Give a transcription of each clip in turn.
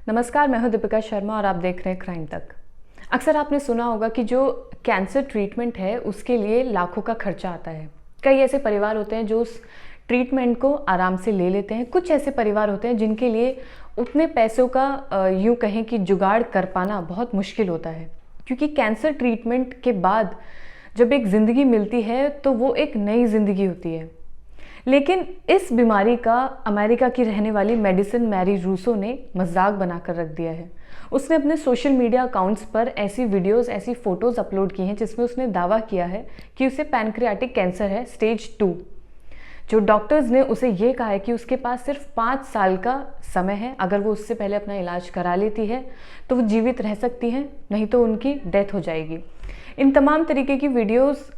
नमस्कार, मैं हूं दीपिका शर्मा और आप देख रहे हैं क्राइम तक। अक्सर आपने सुना होगा कि जो कैंसर ट्रीटमेंट है उसके लिए लाखों का खर्चा आता है। कई ऐसे परिवार होते हैं जो उस ट्रीटमेंट को आराम से ले लेते हैं। कुछ ऐसे परिवार होते हैं जिनके लिए उतने पैसों का यूँ कहें कि जुगाड़ कर पाना बहुत मुश्किल होता है, क्योंकि कैंसर ट्रीटमेंट के बाद जब एक ज़िंदगी मिलती है तो वो एक नई ज़िंदगी होती है। लेकिन इस बीमारी का अमेरिका की रहने वाली मेडिसिन मैरी रूसो ने मजाक बनाकर रख दिया है। उसने अपने सोशल मीडिया अकाउंट्स पर ऐसी वीडियोस, ऐसी फोटोज़ अपलोड की हैं जिसमें उसने दावा किया है कि उसे पैनक्रियाटिक कैंसर है स्टेज 2। जो डॉक्टर्स ने उसे ये कहा है कि उसके पास सिर्फ 5 साल का समय है। अगर वो उससे पहले अपना इलाज करा लेती है तो वो जीवित रह सकती हैं, नहीं तो उनकी डेथ हो जाएगी। इन तमाम तरीके की वीडियोस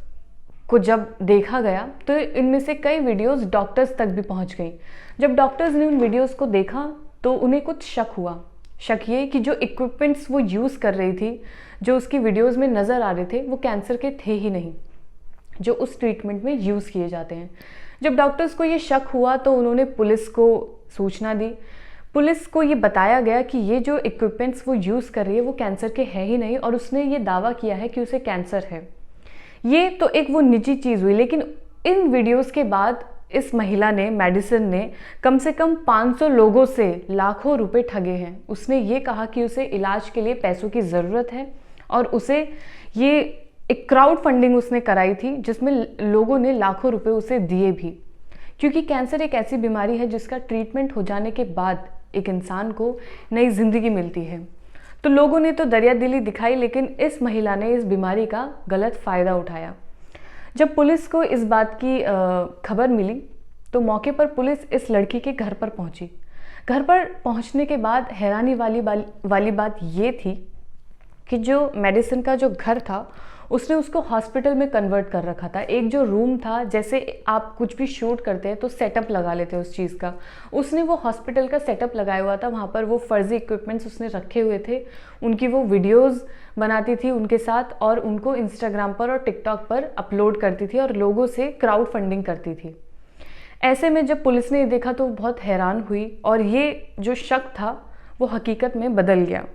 को जब देखा गया तो इनमें से कई वीडियोस डॉक्टर्स तक भी पहुंच गई। जब डॉक्टर्स ने उन वीडियोस को देखा तो उन्हें कुछ शक हुआ। शक ये कि जो इक्विपमेंट्स वो यूज़ कर रही थी, जो उसकी वीडियोस में नज़र आ रहे थे, वो कैंसर के थे ही नहीं जो उस ट्रीटमेंट में यूज़ किए जाते हैं। जब डॉक्टर्स को ये शक हुआ तो उन्होंने पुलिस को सूचना दी। पुलिस को ये बताया गया कि ये जो इक्विपमेंट्स वो यूज़ कर रही है वो कैंसर के है ही नहीं, और उसने ये दावा किया है कि उसे कैंसर है। ये तो एक वो निजी चीज़ हुई, लेकिन इन वीडियोस के बाद इस महिला ने, मेडिसिन ने, कम से कम 500 लोगों से लाखों रुपए ठगे हैं। उसने ये कहा कि उसे इलाज के लिए पैसों की ज़रूरत है और उसे ये एक क्राउड फंडिंग उसने कराई थी जिसमें लोगों ने लाखों रुपए उसे दिए भी, क्योंकि कैंसर एक ऐसी बीमारी है जिसका ट्रीटमेंट हो जाने के बाद एक इंसान को नई ज़िंदगी मिलती है। तो लोगों ने तो दरियादिली दिखाई, लेकिन इस महिला ने इस बीमारी का गलत फ़ायदा उठाया। जब पुलिस को इस बात की खबर मिली तो मौके पर पुलिस इस लड़की के घर पर पहुंची। घर पर पहुंचने के बाद हैरानी वाली बात ये थी कि जो मेडिसिन का जो घर था उसने उसको हॉस्पिटल में कन्वर्ट कर रखा था। एक जो रूम था, जैसे आप कुछ भी शूट करते हैं तो सेटअप लगा लेते हैं उस चीज़ का, उसने वो हॉस्पिटल का सेटअप लगाया हुआ था। वहाँ पर वो फर्जी इक्विपमेंट्स उसने रखे हुए थे, उनकी वो वीडियोस बनाती थी उनके साथ और उनको इंस्टाग्राम पर और टिकटॉक पर अपलोड करती थी और लोगों से क्राउड फंडिंग करती थी। ऐसे में जब पुलिस ने ये देखा तो बहुत हैरान हुई और ये जो शक था वो हकीकत में बदल गया।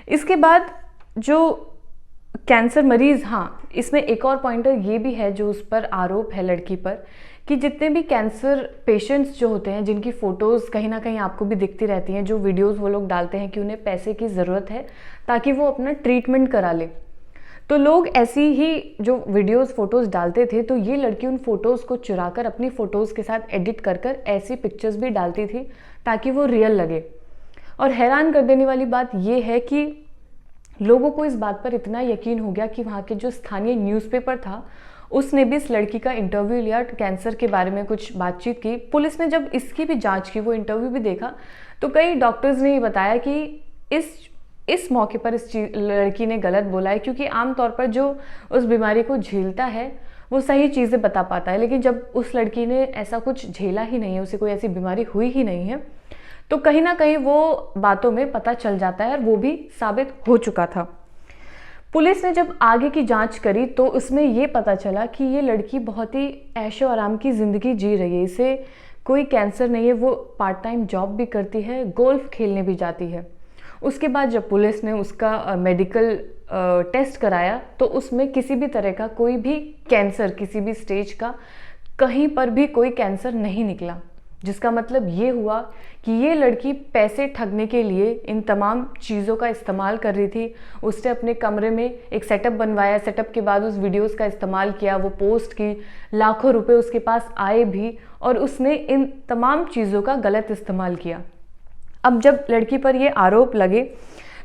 इसके बाद जो कैंसर मरीज़, हाँ, इसमें एक और पॉइंटर ये भी है जो उस पर आरोप है लड़की पर, कि जितने भी कैंसर पेशेंट्स जो होते हैं जिनकी फ़ोटोज़ कहीं ना कहीं आपको भी दिखती रहती हैं, जो वीडियोस वो लोग डालते हैं कि उन्हें पैसे की ज़रूरत है ताकि वो अपना ट्रीटमेंट करा ले, तो लोग ऐसी ही जो वीडियोस फ़ोटोज़ डालते थे तो ये लड़की उन फ़ोटोज़ को चुरा कर अपनी फ़ोटोज़ के साथ एडिट कर कर ऐसी पिक्चर्स भी डालती थी ताकि वो रियल लगे। और हैरान कर देने वाली बात ये है कि लोगों को इस बात पर इतना यकीन हो गया कि वहाँ के जो स्थानीय न्यूज़पेपर था उसने भी इस लड़की का इंटरव्यू लिया, कैंसर के बारे में कुछ बातचीत की। पुलिस ने जब इसकी भी जांच की, वो इंटरव्यू भी देखा, तो कई डॉक्टर्स ने ये बताया कि इस मौके पर इस लड़की ने गलत बोला है, क्योंकि आमतौर पर जो उस बीमारी को झेलता है वो सही चीज़ें बता पाता है, लेकिन जब उस लड़की ने ऐसा कुछ झेला ही नहीं है, उसे कोई ऐसी बीमारी हुई ही नहीं है, तो कहीं ना कहीं वो बातों में पता चल जाता है और वो भी साबित हो चुका था। पुलिस ने जब आगे की जांच करी तो उसमें ये पता चला कि ये लड़की बहुत ही ऐशो आराम की ज़िंदगी जी रही है, इसे कोई कैंसर नहीं है, वो पार्ट टाइम जॉब भी करती है, गोल्फ खेलने भी जाती है। उसके बाद जब पुलिस ने उसका मेडिकल टेस्ट कराया तो उसमें किसी भी तरह का कोई भी कैंसर, किसी भी स्टेज का कहीं पर भी कोई कैंसर नहीं निकला, जिसका मतलब ये हुआ कि ये लड़की पैसे ठगने के लिए इन तमाम चीज़ों का इस्तेमाल कर रही थी। उसने अपने कमरे में एक सेटअप बनवाया, सेटअप के बाद उस वीडियोस का इस्तेमाल किया, वो पोस्ट की, लाखों रुपए उसके पास आए भी, और उसने इन तमाम चीज़ों का गलत इस्तेमाल किया। अब जब लड़की पर ये आरोप लगे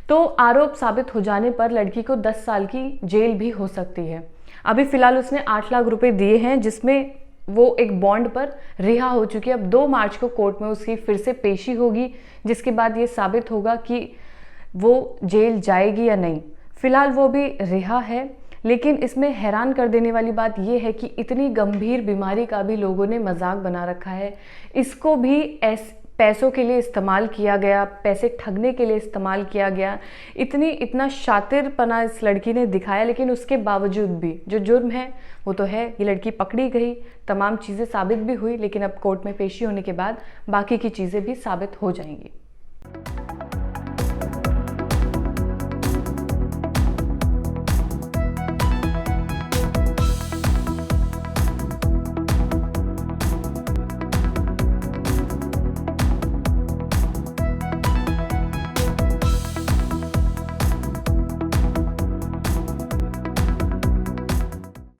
तो आरोप साबित हो जाने पर लड़की को 10 साल की जेल भी हो सकती है। अभी फ़िलहाल उसने 8 लाख रुपए दिए हैं, जिसमें वो एक बॉन्ड पर रिहा हो चुकी है। अब 2 मार्च को कोर्ट में उसकी फिर से पेशी होगी, जिसके बाद ये साबित होगा कि वो जेल जाएगी या नहीं। फ़िलहाल वो भी रिहा है, लेकिन इसमें हैरान कर देने वाली बात यह है कि इतनी गंभीर बीमारी का भी लोगों ने मजाक बना रखा है। इसको भी पैसों के लिए इस्तेमाल किया गया, पैसे ठगने के लिए इस्तेमाल किया गया। इतना शातिरपना इस लड़की ने दिखाया, लेकिन उसके बावजूद भी जो जुर्म है वो तो है। ये लड़की पकड़ी गई, तमाम चीज़ें साबित भी हुई, लेकिन अब कोर्ट में पेशी होने के बाद बाकी की चीज़ें भी साबित हो जाएंगी।